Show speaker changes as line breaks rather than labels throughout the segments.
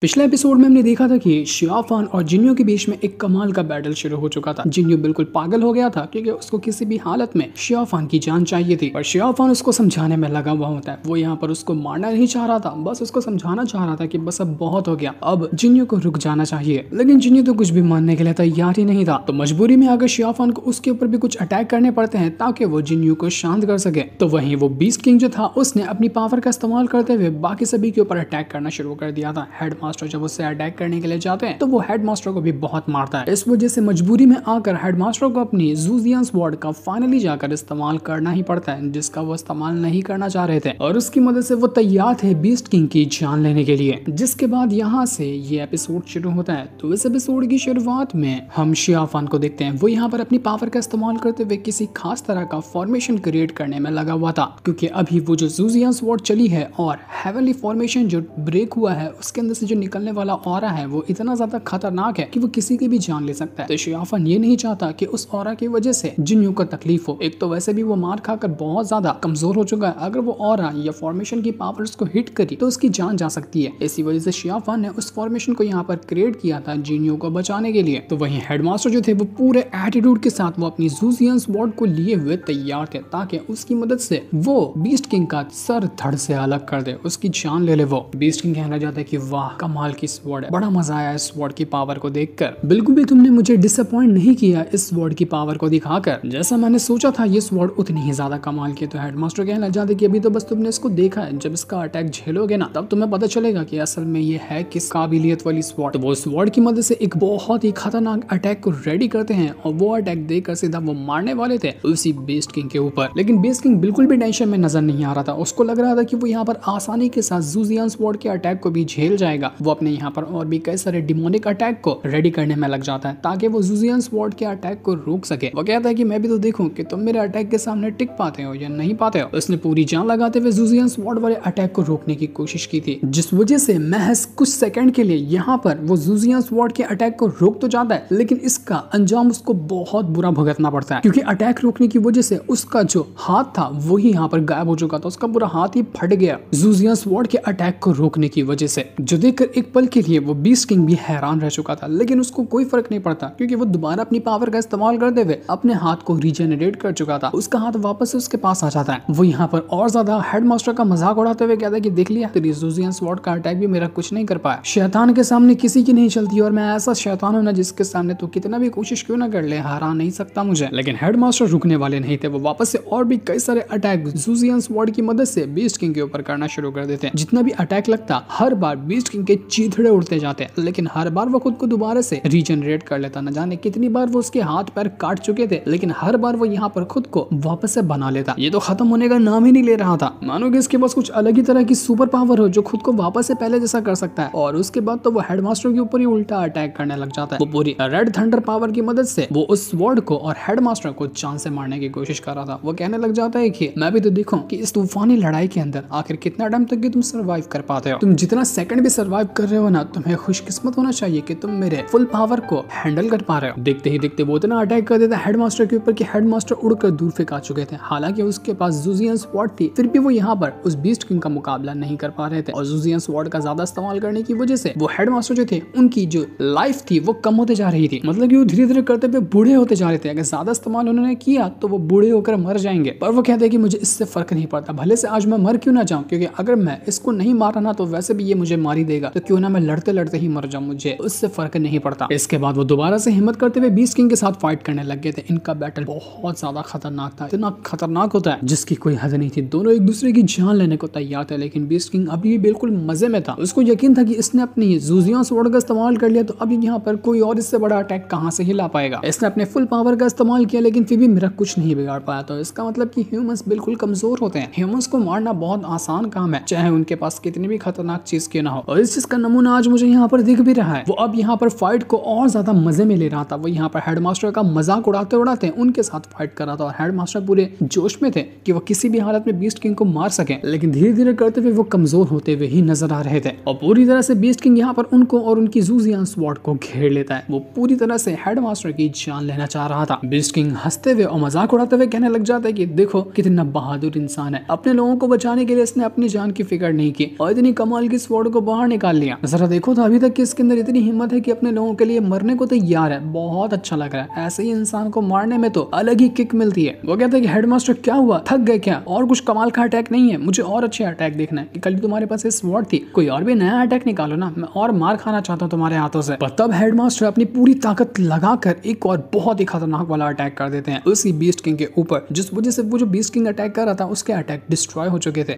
पिछले एपिसोड में हमने देखा था कि शियाफान और जिन्यो के बीच में एक कमाल का बैटल शुरू हो चुका था। जिन्यो बिल्कुल पागल हो गया था क्योंकि उसको किसी भी हालत में शियाफान की जान चाहिए थी और शियाफान उसको समझाने में लगा हुआ होता है। वो यहाँ पर उसको मारना नहीं चाह रहा था, बस उसको समझाना चाह रहा था कि बस अब बहुत हो गया, अब जिन्यो को रुक जाना चाहिए। लेकिन जिन्यो तो कुछ भी मानने के लिए तैयार ही नहीं था। तो मजबूरी में अगर शियाफान को उसके ऊपर भी कुछ अटैक करने पड़ते हैं ताकि वो जिन्यो को शांत कर सके। तो वहीं वो बीस्ट किंग जो था उसने अपनी पावर का इस्तेमाल करते हुए बाकी सभी के ऊपर अटैक करना शुरू कर दिया था। हेडमास्टर जब उससे अटैक करने के लिए जाते हैं तो वो हेडमास्टर को भी बहुत मारता है। इस वजह से मजबूरी में आकर हेडमास्टर को अपनी जूजियन स्वॉर्ड का फाइनली जाकर इस्तेमाल करना ही पड़ता है, जिसका वो इस्तेमाल नहीं करना चाह रहे थे और उसकी मदद से वो तैयार थे बीस्ट किंग की जान लेने के लिए। जिसके बाद यहाँ से ये एपिसोड शुरू होता है। तो इस एपिसोड की शुरुआत में हम शियाफान को देखते हैं। वो यहाँ पर अपनी पावर का इस्तेमाल करते हुए किसी खास तरह का फॉर्मेशन क्रिएट करने में लगा हुआ था, क्योंकि अभी वो जो जूजियन स्वॉर्ड चली है और हेवनली फॉर्मेशन जो ब्रेक हुआ है उसके अंदर से जो निकलने वाला ऑरा है वो इतना ज्यादा खतरनाक है कि वो किसी की भी जान ले सकता है। तो शियाफान ये नहीं चाहता कि उस ऑरा की वजह से जिन्यो को तकलीफ हो। एक तो वैसे भी वो मार खाकर बहुत ज्यादा कमजोर हो चुका है, अगर वो ऑरा या फॉर्मेशन की पावर उसको हिट करी तो उसकी जान जा सकती है। इसी वजह से शियाफान ने उस फॉर्मेशन को यहाँ पर क्रिएट किया था जिन्यो को बचाने के लिए। तो वहीं हेडमास्टर जो थे वो पूरे एटीट्यूड के साथ वो अपनी जूजियन स्वॉर्ड को लिए हुए तैयार थे ताकि उसकी मदद से वो बीस्ट किंग का सर धड़ से अलग कर दे, उसकी जान ले ले। वो बीस्ट किंग कहना चाहता है कि वाह कमाल की स्वॉर्ड है, बड़ा मजा आया इस स्वॉर्ड की पावर को देखकर। बिल्कुल भी तुमने मुझे डिसअपॉइंट नहीं किया इस स्वॉर्ड की पावर को दिखाकर, जैसा मैंने सोचा था ये स्वॉर्ड उतनी ही ज्यादा कमाल की। तो हेडमास्टर कहना चाहते कि अभी तो बस तुमने इसको देखा है, जब इसका अटैक झेलोगे ना तब तुम्हें पता चलेगा कि असल में ये है किस काबिलियत वाली स्वॉर्ड। तो वो स्वॉर्ड की मदद से एक बहुत ही खतरनाक अटैक को रेडी करते हैं और वो अटैक देखकर सीधा वो मारने वाले थे उसी बीस्ट किंग के ऊपर। लेकिन बीस्ट किंग बिल्कुल भी टेंशन में नजर नहीं आ रहा था। उसको लग रहा था कि वो यहाँ पर आसानी के साथ जूजियन स्वॉर्ड के अटैक को भी झेल जाएगा। वो अपने यहाँ पर और भी कई सारे डिमोनिक अटैक को रेडी करने में लग जाता है ताकि वो जूजियन स्वॉर्ड के अटैक को रोक सके। वो कहता है कि मैं भी तो देखूं कि तुम मेरे अटैक के सामने टिक पाते हो या नहीं पाते हो। उसने पूरी जान लगाते हुए जूजियन स्वॉर्ड वाले अटैक को रोकने की कोशिश की थी, जिस वजह से महज कुछ सेकंड के लिए यहाँ पर वो जूजियन स्वॉर्ड के अटैक को रोक तो जाता है, लेकिन इसका अंजाम उसको बहुत बुरा भुगतना पड़ता है, क्योंकि अटैक रोकने की वजह से उसका जो हाथ था वही यहाँ पर गायब हो चुका था। उसका पूरा हाथ ही फट गया जूजियन स्वॉर्ड के अटैक को रोकने की वजह से, जो देखकर एक पल के लिए वो बीस्ट किंग भी हैरान रह चुका था। लेकिन उसको कोई फर्क नहीं पड़ता क्योंकि वो दोबारा अपनी पावर का इस्तेमाल करते हुए अपने हाथ को रीजेनरेट कर चुका था। उसका हाथ वापस से उसके पास आ जाता है। वो यहाँ पर और ज्यादा हेडमास्टर का मजाक उड़ाते हुए कहता है कि देख लिया तेरी जूजियन स्वॉर्ड का अटैक भी मेरा कुछ नहीं कर पाया। शैतान के सामने किसी की नहीं चलती और मैं ऐसा शैतान हूं ना जिसके सामने तो कितना भी कोशिश क्यों ना कर ले हरा नहीं सकता मुझे। लेकिन हेडमास्टर रुकने वाले नहीं थे। वो वापस से और भी कई सारे अटैक जूजियन स्वॉर्ड की मदद से बीस्ट किंग के ऊपर करना शुरू कर देते हैं। जितना भी अटैक लगता हर बार बीस्ट किंग के चीथड़े उड़ते जाते हैं, लेकिन हर बार वो खुद को दोबारा से रीजनरेट कर लेता। न जाने कितनी बार वो उसके हाथ पैर काट चुके थे, लेकिन हर बार वो यहाँ पर खुद को वापस से बना लेता। ये तो खत्म होने का नाम ही नहीं ले रहा था। मानो कि इसके पास कुछ अलग ही तरह की सुपर पावर हो जो खुद को वापस से पहले जैसा कर सकता है। और उसके बाद तो वो हेडमास्टर के ऊपर ही उल्टा अटैक करने लग जाता है। वो पूरी रेड थंडर पावर की मदद से वो उस स्वॉर्ड को और हेडमास्टर को जान से मारने की कोशिश कर रहा था। वो कहने लग जाता है कि मैं भी तो देखूं कि इस तूफानी लड़ाई के अंदर आखिर कितना टाइम तक तुम सर्वाइव कर पाते हो। तुम जितना सेकंड भी सर्वाइव कर रहे हो ना, तुम्हें खुशकिस्मत होना चाहिए कि तुम मेरे फुल पावर को हैंडल कर पा रहे हो। देखते ही देखते वो इतना अटैक कर देता हेडमास्टर के ऊपर कि हेडमास्टर उड़कर दूर फेंका चुके थे। हालांकि उसके पास जूजियन स्वॉर्ड थी, फिर भी वो यहाँ पर उस बीस्ट किंग का मुकाबला नहीं कर पा रहे थे। और जूजियन स्वॉर्ड का ज्यादा इस्तेमाल करने की वजह से वो हेडमास्टर जो थे उनकी जो लाइफ थी वो कम होते जा रही थी। मतलब कि वो धीरे धीरे करते हुए बूढ़े होते जा रहे थे। अगर ज्यादा इस्तेमाल उन्होंने किया तो वो बूढ़े होकर मर जाएंगे। पर वो कहते हैं कि मुझे इससे फर्क नहीं पड़ता, भले से आज मैं मर क्यों ना जाऊं, क्योंकि अगर मैं इसको नहीं मारा ना तो वैसे भी ये मुझे मार ही देगा, तो क्यों ना मैं लड़ते लड़ते ही मर जाऊं, मुझे उससे फर्क नहीं पड़ता। इसके बाद वो दोबारा से हिम्मत करते हुए बीस्ट किंग के साथ फाइट करने लग गए थे। इनका बैटल बहुत ज्यादा खतरनाक था, इतना खतरनाक होता है जिसकी कोई हद नहीं थी। दोनों एक दूसरे की जान लेने को तैयार थे, लेकिन बीस्ट किंग अभी भी बिल्कुल मजे में था। उसको यकीन था कि इसने अपनी जूजियन स्वॉर्ड का इस्तेमाल कर लिया तो अब यहाँ पर कोई और इससे बड़ा अटैक कहां से ही ला पाएगा। इसने अपने फुल पावर का इस्तेमाल किया लेकिन फिर भी मेरा कुछ नहीं बिगाड़ पाया। तो इसका मतलब कि ह्यूमंस बिल्कुल कमजोर होते हैं। ह्यूमंस को मारना बहुत आसान काम है, चाहे उनके पास कितनी भी खतरनाक चीज क्यों ना हो। और इस चीज का नमूना आज मुझे यहाँ पर दिख भी रहा है। वो अब यहाँ पर फाइट को और ज्यादा मजे में ले रहा था। वो यहाँ पर हेडमास्टर का मजाक उड़ाते उड़ाते उनके साथ फाइट कर रहा था और हेडमास्टर पूरे जोश में थे कि वो किसी भी हालत में बीस्ट किंग को मार सके। लेकिन धीरे धीरे करते हुए वो कमजोर होते हुए ही नजर आ रहे थे और पूरी तरह से बीस्ट किंग यहाँ पर उनको और उनकी जूजियन स्वॉर्ड को घेर लेता है। वो पूरी तरह से हेडमास्टर की जान लेना चाह रहा था। बीस्ट किंग हंसते हुए और मजाक उड़ाते हुए कहने लग जाता है कि देखो कितना बहादुर इंसान है, अपने लोगों को बचाने के लिए इसने अपनी जान की फिक्र नहीं की और इतनी कमाल की स्वॉर्ड को बाहर निकाल निकाल लिया। जरा देखो तो अभी तक इसके अंदर इतनी हिम्मत है कि अपने लोगों के लिए मरने को तैयार है। बहुत अच्छा लग रहा है। ऐसे ही इंसान को मारने में तो अलग ही किक मिलती है। वो कहते हैं कि हेडमास्टर क्या हुआ, थक गए क्या? और कुछ कमाल का अटैक नहीं है, मुझे और अच्छे अटैक देखना है। कि कल तुम्हारे पास स्वॉर्ड थी, कोई और भी नया अटैक निकालो ना, मैं और मार खाना चाहता हूँ तुम्हारे हाथों से। पर तब हेडमास्टर अपनी पूरी ताकत लगाकर एक और बहुत ही खतरनाक वाला अटैक कर देते हैं उसी बीस्ट किंग के ऊपर, जिस वजह से वो जो बीस्ट किंग अटैक कर रहा था उसके अटैक डिस्ट्रॉय हो चुके थे।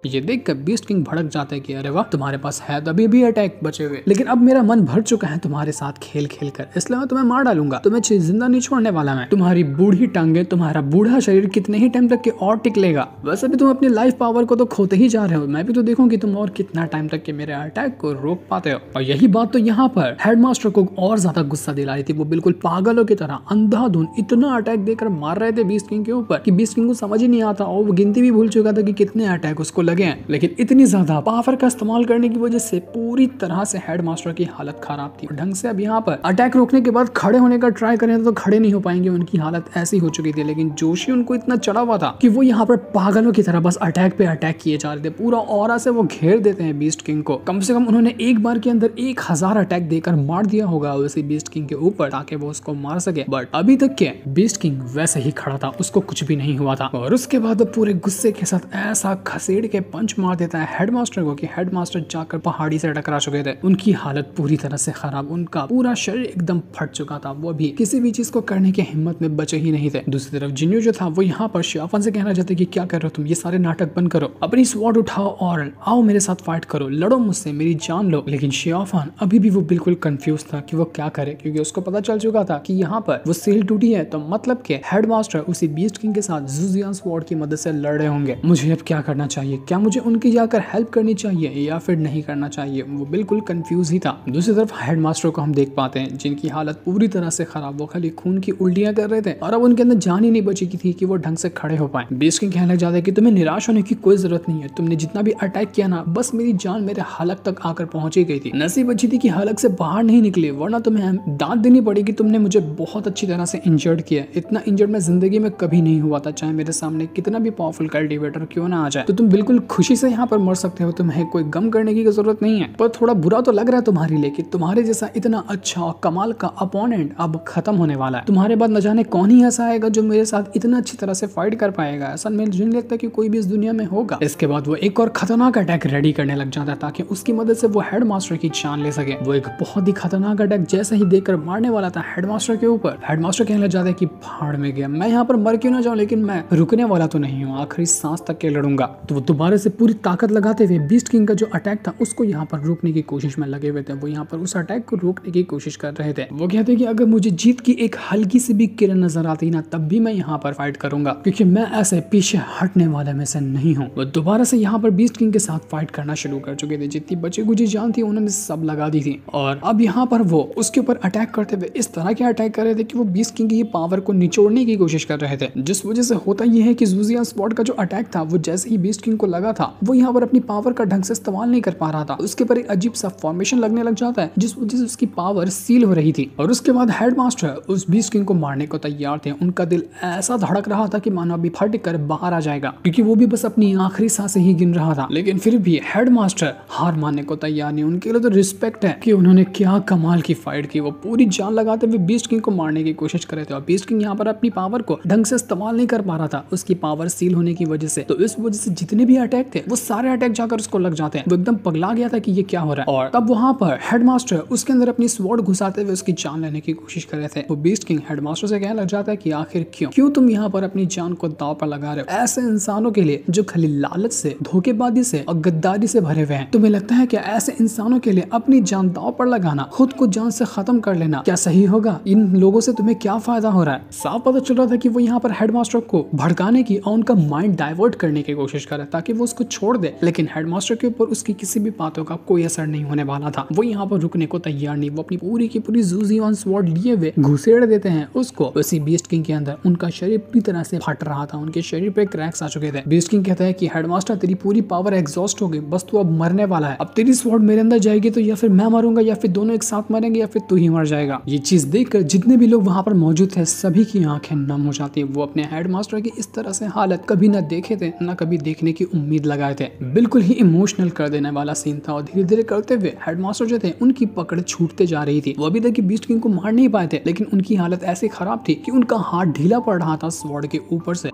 ये देखकर बीस्ट किंग भड़क जाता है कि अरे वाह, तुम्हारे पास है अभी भी अटैक बचे हुए, लेकिन अब मेरा मन भर चुका है तुम्हारे साथ खेल खेल कर, इसलिए मैं तुम्हें मार डालूंगा। तुम्हें जिंदा नहीं छोड़ने वाला मैं। तुम्हारी बूढ़ी टांगे, तुम्हारा बूढ़ा शरीर कितने ही टाइम तक के और टिक लेगा? वैसे भी तुम अपनी लाइफ पावर को तो खोते ही जा रहे हो, मैं भी तो देखूं कि तुम और कितना टाइम तक के मेरे अटैक को रोक पाते हो। और यही बात तो यहाँ पर हेडमास्टर को और ज्यादा गुस्सा दिला रही थी। वो बिल्कुल पागलों की तरह अंधाधुन इतना अटैक देकर मार रहे थे बीस्ट किंग के ऊपर कि बीस्ट किंग को समझ ही नहीं आता, और वो गिनती भी भूल चुका था कि कितने अटैक उसको लगे हैं। लेकिन इतनी ज्यादा पावर का इस्तेमाल करने की वजह से पूरी तरह से हेडमास्टर की हालत खराब थी। ढंग से अब यहाँ पर अटैक रोकने के बाद खड़े होने का ट्राई करें तो खड़े नहीं हो पाएंगे, उनकी हालत ऐसी हो चुकी थी। लेकिन जोशी उनको इतना चढ़ा हुआ था कि वो यहाँ पर पागलों की तरह बस अटैक पे अटैक किए जा रहे थे। पूरा ऑरा से वो घेर देते हैं बीस्ट किंग को। कम से कम उन्होंने एक बार के अंदर 1000 अटैक देकर मार दिया होगा उसी बीस्ट किंग के ऊपर, ताकि वो उसको मार सके। बट अभी तक के बीस्ट किंग वैसे ही खड़ा था, उसको कुछ भी नहीं हुआ था। और उसके बाद पूरे गुस्से के साथ ऐसा खसेड़ के पंच मार देता है हेडमास्टर को कि हेडमास्टर जाकर पहाड़ी से टकरा चुके थे। उनकी हालत पूरी तरह से खराब, उनका पूरा शरीर एकदम फट चुका था। वो भी किसी भी चीज को करने की हिम्मत में बचे ही नहीं थे। दूसरी तरफ जिन्यू जो था वो यहाँ पर शियाफान से कहना चाहते कि क्या कर रहे हो तुम, ये सारे नाटक बंद करो, अपनी स्वॉर्ड उठाओ और आओ मेरे साथ फाइट करो, लड़ो मुझसे, मेरी जान लो। लेकिन शियाफान अभी भी वो बिल्कुल कंफ्यूज था कि वो क्या करे, क्योंकि उसको पता चल चुका था कि यहाँ पर वो सील टूटी है, तो मतलब के हेडमास्टर उसी बीस्ट किंग के साथ ज़ुज़ियान स्वॉर्ड की मदद से लड़ रहे होंगे। मुझे अब क्या करना चाहिए? क्या मुझे उनकी जाकर हेल्प करनी चाहिए या फिर नहीं करना चाहिए? वो बिल्कुल कंफ्यूज ही था। दूसरी तरफ हेडमास्टर को हम देख पाते हैं जिनकी हालत पूरी तरह से खराब, वो खाली खून की उल्टियां कर रहे थे और अब उनके अंदर जान ही नहीं बची थी कि वो ढंग से खड़े हो पाए। बीस्ट किंग कहने लग जाता है कि तुम्हें निराश होने की कोई जरूरत नहीं है, तुमने जितना भी अटैक किया ना, बस मेरी जान मेरे हलक तक आकर पहुंची गई थी। नसीब अच्छी थी कि हलक से बाहर नहीं निकले, वरना तुम्हें दांत देनी पड़ेगी। तुमने मुझे बहुत अच्छी तरह से इंजर्ड किया, इतना इंजर्ड मैं जिंदगी में कभी नहीं हुआ था, चाहे मेरे सामने कितना भी पावरफुल कल्टीवेटर क्यों ना आ जाए। तो तुम बिल्कुल खुशी से यहाँ पर मर सकते हो, तुम्हें कोई गम करने की जरूरत नहीं है। पर थोड़ा बुरा तो लग रहा है तुम्हारे लिए कि तुम्हारे जैसा इतना अच्छा और कमाल का अपोनेंट अब खत्म होने वाला है। तुम्हारे बाद न जाने कौन ही ऐसा आएगा जो मेरे साथ इतना अच्छी तरह से फाइट कर पाएगा। ऐसा मुझे नहीं लगता कि कोई भी इस दुनिया में होगा। इसके बाद वो एक और खतरनाक अटैक रेडी करने लग जाता है ताकि उसकी मदद से वो हेडमास्टर की जान ले सके। वो एक बहुत ही खतरनाक अटैक जैसे ही देखकर मारने वाला था हेडमास्टर के ऊपर, हेडमास्टर कहने लग जाता है कि भाड़ में गया, मैं यहाँ पर मर क्यों ना जाऊं, लेकिन मैं रुकने वाला तो नहीं हूँ, आखिरी सांस तक के लड़ूंगा। तो वो दोबारा से पूरी ताकत लगाते हुए बीस्ट किंग का जो अटैक था उसको यहाँ पर रोकने की कोशिश में लगे हुए थे। वो यहाँ पर उस अटैक को रोकने की कोशिश कर रहे थे। वो कहते हैं कि अगर मुझे जीत की एक हल्की सी भी किरण नजर आती ना, तब भी मैं यहाँ पर फाइट करूंगा, क्योंकि मैं ऐसे पीछे हटने वाले में से नहीं हूँ। वो दोबारा से यहाँ पर बीस्ट किंग के साथ फाइट करना शुरू कर चुके थे। जितनी बची कुची जान थी उन्होंने सब लगा दी थी और अब यहाँ पर वो उसके ऊपर अटैक करते हुए इस तरह के अटैक कर रहे थे कि वो बीस्ट किंग की पावर को निचोड़ने की कोशिश कर रहे थे। जिस वजह से होता यह है कि ज़ुज़ियान स्वॉर्ड का जो अटैक था वो जैसे ही बीस्ट किंग को लगा था, वो यहाँ पर अपनी पावर का ढंग से इस्तेमाल नहीं कर पा रहा था। उसके ऊपर एक अजीब सा फॉर्मेशन लगने लग जाता है जिस वजह से उसकी पावर सील हो रही थी। और उसके बाद हेडमास्टर उस बीस्ट किंग को मारने को तैयार थे। उनका दिल ऐसा धड़क रहा था कि मानो अभी फट कर बाहर आ जाएगा, क्योंकि वो भी बस अपनी आखिरी सांसें ही गिन रहा था। लेकिन फिर भी हेडमास्टर हार मानने को तैयार नहीं। उनके लिए तो रिस्पेक्ट है कि उन्होंने क्या कमाल की फाइट की। वो पूरी जान लगाते हुए बीस्ट किंग को मारने की कोशिश कर रहे थे और बीस्ट किंग यहाँ पर अपनी पावर को ढंग से इस्तेमाल नहीं कर पा रहा था, उसकी पावर सील होने की वजह से। तो इस वजह से जितने भी अटैक थे वो सारे अटैक जाकर उसको लग जाते हैं। वो एकदम पगला गया था कि ये क्या हो रहा है। और तब वहां पर हेडमास्टर उसके अंदर अपनी स्वॉर्ड घुसाते हुए उसकी जान लेने की कोशिश कर रहे थे। वो बीस्ट किंग हेडमास्टर से कहने लग जाता है कि आखिर क्यों तुम यहाँ पर अपनी जान को दांव पर लगा रहे हो, ऐसे इंसानों के लिए जो खाली लालच से, धोखेबाजी से और गद्दारी से भरे हुए हैं। तुम्हें लगता है कि ऐसे इंसानों के लिए अपनी जान दांव पर लगाना, खुद को जान से खत्म कर लेना क्या सही होगा? इन लोगों से तुम्हें क्या फायदा हो रहा है? साफ पता चल रहा था कि वो यहाँ पर हेडमास्टर को भड़काने की और उनका माइंड डाइवर्ट करने की कोशिश कर रहा है ताकि वो उसको छोड़ दे। लेकिन हेडमास्टर के ऊपर उसकी किसी भी बातों का कोई असर नहीं होने वाला था। वो यहाँ पर रुकने को तैयार नहीं। वो अपनी पूरी की पूरी ज़ुज़ियान स्वॉर्ड लिए हुए घुसेड़ देते हैं उसको उसी बीस्ट किंग के अंदर। उनका शरीर पूरी तरह से फट रहा था, उनके शरीर पे क्रैक्स आ चुके थे। बीस्ट किंग कहता है कि हेडमास्टर तेरी पूरी पावर एग्जॉस्ट हो गई, बस तू अब मरने वाला है। अब तेरी स्वॉर्ड मेरे अंदर जाएगी तो या फिर मैं मरूंगा या फिर दोनों एक साथ मरेंगे या फिर तू ही मर जाएगा। ये चीज देखकर जितने भी लोग वहां पर मौजूद थे सभी की आंखें नम हो जाती है। वो अपने हेडमास्टर की इस तरह से हालत कभी ना देखे थे, ना कभी देखने की उम्मीद लगाए थे। बिल्कुल ही इमोशनल कर देने वाला सीन था और धीरे धीरे करते हुए हेडमास्टर जो थे उनकी पकड़ छूटते जा रही थी। वो अभी तक बीस्ट किंग को मार नहीं पाए थे, लेकिन उनकी हालत ऐसी खराब थी कि उनका हाथ ढीला पड़ रहा था स्वॉर्ड के ऊपर से।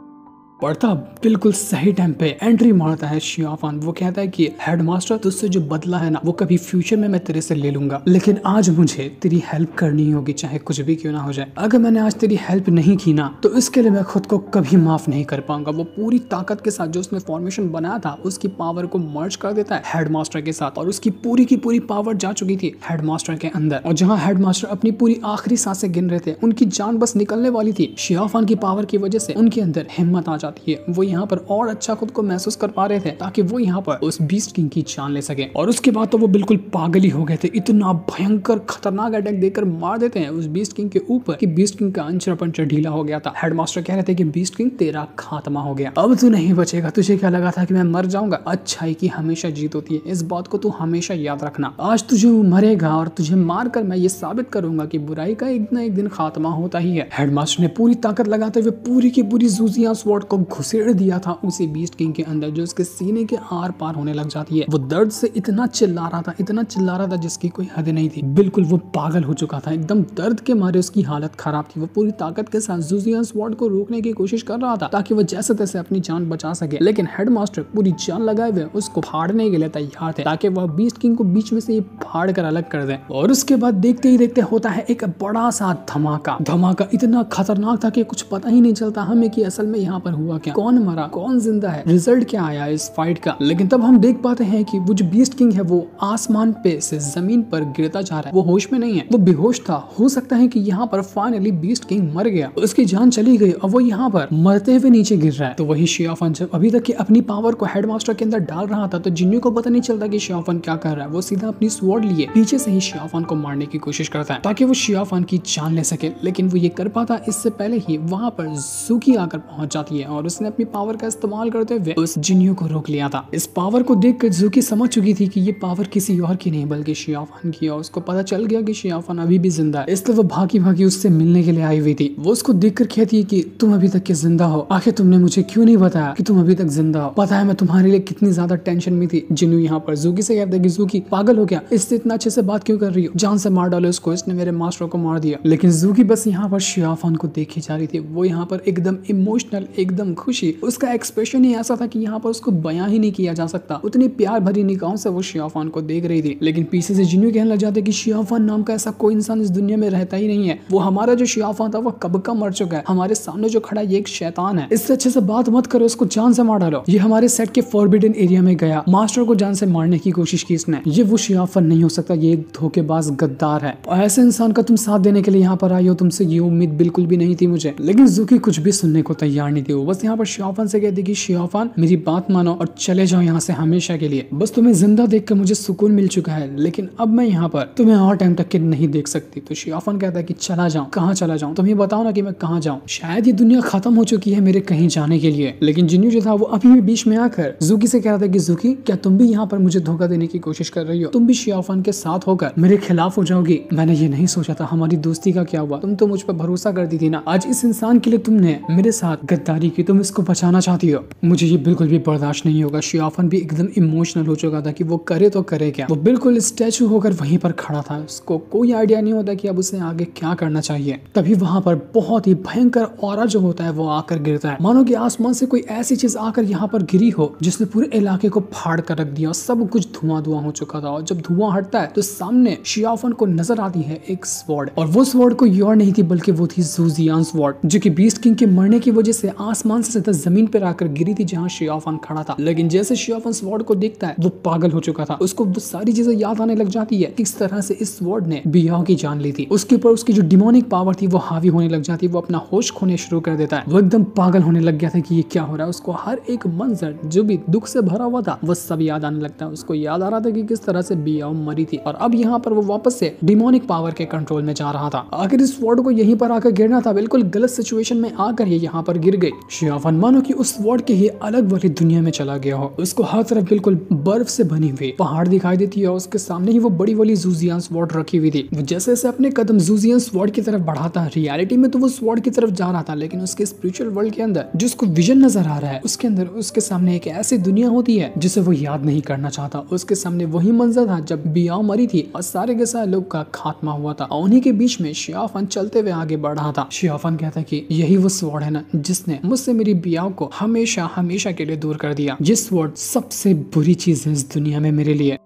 पड़ता बिल्कुल सही टाइम पे एंट्री मारता है शियाफान। वो कहता है कि हेडमास्टर, तुझसे जो बदला है ना वो कभी फ्यूचर में मैं तेरे से ले लूंगा, लेकिन आज मुझे तेरी हेल्प करनी होगी, चाहे कुछ भी क्यों ना हो जाए। अगर मैंने आज तेरी हेल्प नहीं की ना तो इसके लिए मैं खुद को कभी माफ नहीं कर पाऊंगा। वो पूरी ताकत के साथ जो उसने फॉर्मेशन बनाया था उसकी पावर को मर्ज कर देता है हेडमास्टर के साथ, और उसकी पूरी की पूरी पावर जा चुकी थी हेडमास्टर के अंदर। और जहाँ हेडमास्टर अपनी पूरी आखिरी सांसें गिन रहे थे, उनकी जान बस निकलने वाली थी, शियाफान की पावर की वजह से उनके अंदर हिम्मत आ जाती है। वो यहाँ पर और अच्छा खुद को महसूस कर पा रहे थे ताकि वो यहाँ पर उस बीस्ट किंग की जान ले सके। और उसके बाद तो वो बिल्कुल पागल ही हो गए थे। इतना भयंकर खतरनाक अटैक देकर मार देते हैं उस बीस्ट किंग के ऊपर कि बीस्ट किंग का अंचर पंचर ढीला हो गया था। हेडमास्टर कह रहे थे कि बीस्ट किंग तेरा खात्मा हो गया, अब तू नहीं बचेगा। तुझे क्या लगा था कि मैं मर जाऊंगा? अच्छाई की हमेशा जीत होती है, इस बात को तू हमेशा याद रखना। आज तुझे मरेगा और तुझे मार कर मैं ये साबित करूंगा कि बुराई का एक ना एक दिन खात्मा होता ही है। हेडमास्टर ने पूरी ताकत लगाते हुए पूरी की पूरी जूजियां स्वॉर्ड को घुसेड़ दिया था उसी बीस्ट किंग के अंदर, जो उसके सीने के आर पार होने लग जाती है। वो दर्द से इतना चिल्ला रहा था, इतना चिल्ला रहा था जिसकी कोई हद नहीं थी। बिल्कुल वो पागल हो चुका था, एकदम दर्द के मारे उसकी हालत खराब थी। वो पूरी ताकत के साथ जूजियां स्वॉर्ड को रोकने की कोशिश कर रहा था ताकि वो जैसे तैसे अपनी जान बचा सके, लेकिन हेडमास्टर पूरी जान लगाए हुए उसको फाड़ने के लिए तैयार थे ताकि वह बीस्ट किंग को बीच में से फाड़ कर अलग कर दे। और उसके बाद देखते ही देखते होता है एक बड़ा सा धमाका। धमाका इतना खतरनाक था कि कुछ पता ही नहीं चलता हमें कि असल में यहाँ पर हुआ क्या, कौन मरा कौन जिंदा है, रिजल्ट क्या आया इस फाइट का। लेकिन तब हम देख पाते हैं कि वो जो बीस्ट किंग है वो आसमान पे से जमीन पर गिरता जा रहा है। वो होश में नहीं है, वो बेहोश था। हो सकता है कि यहाँ पर फाइनली बीस्ट किंग मर गया, उसकी जान चली गई और वो यहाँ पर मरते हुए नीचे गिर रहा है। तो वही शियाफान जब अभी तक अपनी पावर को हेडमास्टर के अंदर डाल रहा था तो जिन्नू को पता नहीं चलता कि शियाफान क्या कर रहा है। वो सीधा अपनी स्वॉर्ड लिए पीछे से ही शियाफान को मारने की कोशिश करता है ताकि वो शियाफान की जान ले सके, लेकिन वो ये कर पाता इससे पहले ही वहां पर ज़ूकी आकर पहुंच जाती है और उसने अपनी पावर का इस्तेमाल करते हुए उस जिन्नू को रोक लिया था। इस पावर को देखकर ज़ूकी समझ चुकी थी कि ये पावर किसी और की नहीं बल्कि शियाफान की है। उसको पता चल गया कि शियाफान अभी भी जिंदा है, इसलिए वो भागी भागी उससे मिलने के लिए आई हुई थी। वो उसको देखकर कहती है कि तुम अभी तक के जिंदा हो, आखिर तुमने मुझे क्यों नहीं बताया कि तुम अभी तक जिंदा हो? पता है मैं तुम्हारे लिए कितनी ज्यादा टेंशन में थी। जिन्नू यहाँ पर ज़ूकी से कहता है कि ज़ूकी पागल हो गया, इससे इतना अच्छे से बात क्यों कर रही हो, जान से मार डालो इसको, इसने मेरे मास्टर को मार दिया। लेकिन ज़ूकी बस यहाँ पर शियाफान को देखी जा रही थी। वो यहाँ पर एकदम इमोशनल, एकदम खुशी, उसका एक्सप्रेशन ही ऐसा था कि यहाँ पर उसको बयां ही नहीं किया जा सकता। उतनी प्यार भरी निगाहों से वो शियाफान को देख रही थी। लेकिन पीछे से जिन्नू कहने लग जाते कि शियाफान नाम का ऐसा कोई इंसान इस दुनिया में रहता ही नहीं है। वो हमारा जो शियाफान था वो कब का मर चुका है, हमारे सामने जो खड़ा ये एक शैतान है, इससे अच्छे से बात मत करो, उसको जान से मार डालो। ये हमारे सेट के फॉरबिडन एरिया में गया, मास्टर को जान से मारने की कोशिश की इसने, ये वो शियाफान नहीं हो सकता, ये एक धोखेबाज गद्दार है। और ऐसे इंसान का तुम साथ देने के लिए यहाँ पर आई हो, तुमसे ये उम्मीद बिल्कुल भी नहीं थी मुझे। लेकिन ज़ूकी कुछ भी सुनने को तैयार नहीं थी। वो बस यहाँ पर शियाफान से कहती कि शियाफान मेरी बात मानो और चले जाओ यहाँ से हमेशा के लिए। बस तुम्हें जिंदा देखकर मुझे सुकून मिल चुका है, लेकिन अब मैं यहाँ पर तुम्हें और टाइम तक के नहीं देख सकती। तो शियाफान कहता है कि चला जाऊं, कहाँ चला जाऊं, तुम ये बताओ ना कि मैं कहाँ जाऊं। शायद ये दुनिया खत्म हो चुकी है मेरे कहीं जाने के लिए। लेकिन जिन्नू जो था वो अभी भी बीच में आकर ज़ूकी से कह रहा था कि ज़ूकी क्या तुम भी यहाँ पर मुझे धोखा देने की कोशिश कर रही हो, तुम भी शियाफान के साथ होकर मेरे खिलाफ हो जाओगी। मैंने ये नहीं सोचा था, हमारी दोस्ती का क्या हुआ, तुम तो मुझ पर भरोसा करती थी ना। आज इस इंसान के लिए तुमने मेरे साथ गद्दारी की, तुम इसको बचाना चाहती हो, मुझे ये बिल्कुल भी बर्दाश्त नहीं होगा। शियाफान भी एकदम इमोशनल हो चुका था कि वो करे तो करे क्या। वो बिल्कुल स्टैचू होकर वहीं पर खड़ा था, उसको कोई आइडिया नहीं होता कि अब उसे आगे क्या करना चाहिए। तभी वहां पर बहुत ही भयंकर ऑरा जो होता है वो आकर गिरता है, मानो कि आसमान से कोई ऐसी चीज आकर यहाँ पर गिरी हो जिसने पूरे इलाके को फाड़ कर रख दिया। सब कुछ धुआं धुआं हो चुका था और जब धुआं हटता है तो सामने शियाफान को नजर आती है एक स्वॉर्ड, और वो स्वॉर्ड कोई और नहीं थी बल्कि वो थी ज़ूजियान स्वॉर्ड, जो कि बीस्ट किंग के मरने की वजह से आसमान से सीधा जमीन पर आकर गिरी थी जहाँ शियाफान खड़ा था। लेकिन जैसे शियाफान स्वॉर्ड को देखता है वो पागल हो चुका था, उसको वो सारी चीजें याद आने लग जाती है किस तरह से इस स्वॉर्ड ने बियाह की जान ली थी। उसके ऊपर उसकी जो डिमोनिक पावर थी वो हावी होने लग जाती है, वो अपना होश खोने शुरू कर देता है। वो एकदम पागल होने लग गया था कि ये क्या हो रहा है। उसको हर एक मंजर जो भी दुख से भरा हुआ था वो सब याद आने लगता है। उसको याद आ रहा था कि किस तरह से बियाह मरी थी और अब यहाँ पर वो वापस से डिमोनिक पावर के कंट्रोल में जा रहा था। आखिर इस स्वॉर्ड को यहीं पर आकर गिरना था, बिल्कुल गलत सिचुएशन में आकर ये यहाँ पर गिर गई। शियाफान मानो कि उस स्वॉर्ड के ही अलग वाली दुनिया में चला गया हो। उसको हर तरफ बिल्कुल बर्फ से बनी हुई पहाड़ दिखाई देती है और उसके सामने ही वो बड़ी वाली ज़ूज़ियान स्वॉर्ड रखी हुई थी। वो जैसे जैसे अपने कदम ज़ूज़ियान स्वॉर्ड की तरफ बढ़ाता, रियलिटी में तो वो स्वॉर्ड की तरफ जा रहा था, लेकिन उसके स्पिरिचुअल वर्ल्ड के अंदर जो उसको विजन नजर आ रहा है, उसके अंदर उसके सामने एक ऐसी दुनिया होती है जिसे वो याद नहीं करना चाहता। उसके सामने वही मंजर था जब बियाओ मरी थी और सारे के सारे लोग का खात्मा हुआ था। उन्हीं के बीच में शियाफान चलते हुए आगे बढ़ रहा था। शियाफान कहता है कि यही वो स्वॉर्ड है ना जिसने मुझसे मेरी बियाओ को हमेशा हमेशा के लिए दूर कर दिया। जिस स्वॉर्ड सबसे बुरी चीज है इस दुनिया में मेरे लिए।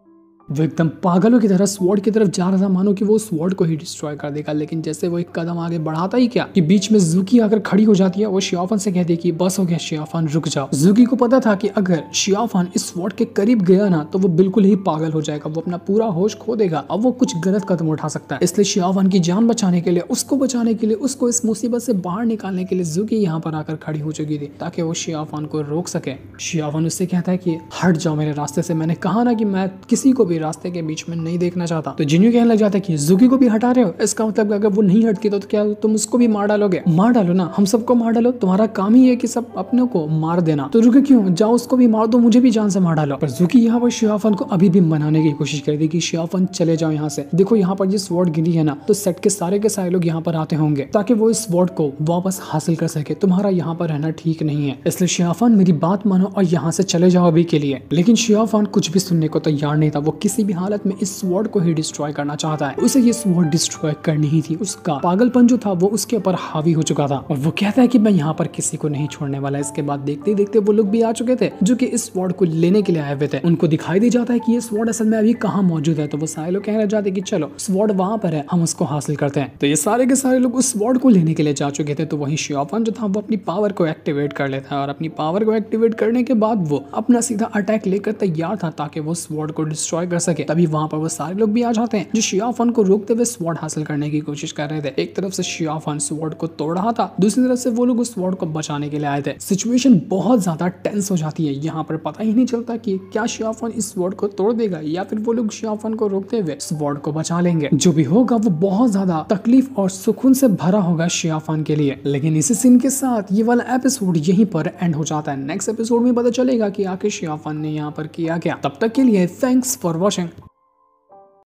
वो एकदम पागलों की तरह स्वॉर्ड की तरफ जा रहा था, मानो कि वो स्वॉर्ड को ही डिस्ट्रॉय कर देगा। लेकिन जैसे वो एक कदम आगे बढ़ाता ही क्या कि बीच में ज़ूकी आकर खड़ी हो जाती है। वो शियाफान से कहती है कि बस हो गया शियाफान, रुक जाओ। ज़ूकी को पता था कि अगर शियाफान इस स्वॉर्ड के करीब गया ना तो वो बिल्कुल ही पागल हो जाएगा, वो अपना पूरा होश खो देगा और वो कुछ गलत कदम उठा सकता है। इसलिए शियाफान की जान बचाने के लिए, उसको बचाने के लिए, उसको इस मुसीबत से बाहर निकालने के लिए ज़ूकी यहाँ पर आकर खड़ी हो चुकी थी ताकि वो शियाफान को रोक सके। शियाफान उससे कहता है कि हट जाओ मेरे रास्ते से, मैंने कहा ना कि मैं किसी को भी रास्ते के बीच में नहीं देखना चाहता। तो जिन्यू कहने लग जाता है कि ज़ूकी को भी हटा रहे हो, इसका मतलब अगर वो नहीं हटती तो क्या तुम उसको भी मार डालोगे? मार डालो ना, हम सबको मार डालो, तुम्हारा काम ही है कि सब अपने को मार देना। तो रुके क्यों, जाओ उसको भी मार दो, मुझे भी जान से मार डालो। पर ज़ूकी यहाँ पर शियाफान को अभी भी मनाने की कोशिश कर दी कि शियाफान चले जाओ यहाँ से, देखो यहाँ पर ये स्वॉर्ड गिरी है ना तो सेट के सारे लोग यहाँ पर आते होंगे ताकि वो इस स्वॉर्ड को वापस हासिल कर सके, तुम्हारा यहाँ पर रहना ठीक नहीं है, इसलिए शियाफान मेरी बात मानो और यहाँ से चले जाओ अभी के लिए। लेकिन शियाफान कुछ भी सुनने को तैयार नहीं था। वो किसी भी हालत में इस स्वॉर्ड को ही डिस्ट्रॉय करना चाहता है, उसे ये स्वॉर्ड डिस्ट्रॉय करनी ही थी। उसका पागलपन जो था वो उसके ऊपर हावी हो चुका था और वो कहता है कि मैं यहाँ पर किसी को नहीं छोड़ने वाला। इसके बाद देखते देखते वो लोग भी आ चुके थे जो कि इस स्वॉर्ड को लेने के लिए आए हुए थे। उनको दिखाई दे जाता है कि ये स्वॉर्ड असल में अभी कहाँ मौजूद है, तो वो सारे लोग कहने जाते कि चलो स्वॉर्ड वहां पर है, हम उसको हासिल करते हैं। तो ये सारे के सारे लोग उस स्वॉर्ड को लेने के लिए जा चुके थे। तो वही शियाफान जो था वो अपनी पावर को एक्टिवेट कर लेता है और अपनी पावर को एक्टिवेट करने के बाद वो अपना सीधा अटैक लेकर तैयार था ताकि वो स्वॉर्ड को डिस्ट्रॉय कर सके। तभी वहां पर वो सारे लोग भी आ जाते हैं जो शियाफान को रोकते हुए स्वॉर्ड हासिल करने की कोशिश कर रहे थे। एक तरफ से शियाफान स्वॉर्ड को तोड़ रहा था, दूसरी तरफ से वो लोग उस स्वॉर्ड को बचाने के लिए आए थे। सिचुएशन बहुत ज्यादा टेंस हो जाती है। यहाँ पर पता ही नहीं चलता कि क्या शियाफान इस स्वॉर्ड को तोड़ देगा या फिर वो लोग शियाफान को रोकते हुए स्वॉर्ड को बचा लेंगे। जो भी होगा वो बहुत ज्यादा तकलीफ और सुकून से भरा होगा शियाफान के लिए। लेकिन इसी सीन के साथ ये वाला एपिसोड यहीं पर एंड हो जाता है। नेक्स्ट एपिसोड में पता चलेगा कि आखिर शियाफान ने यहाँ पर किया क्या। तब तक के लिए थैंक्स फॉर वॉचिंग।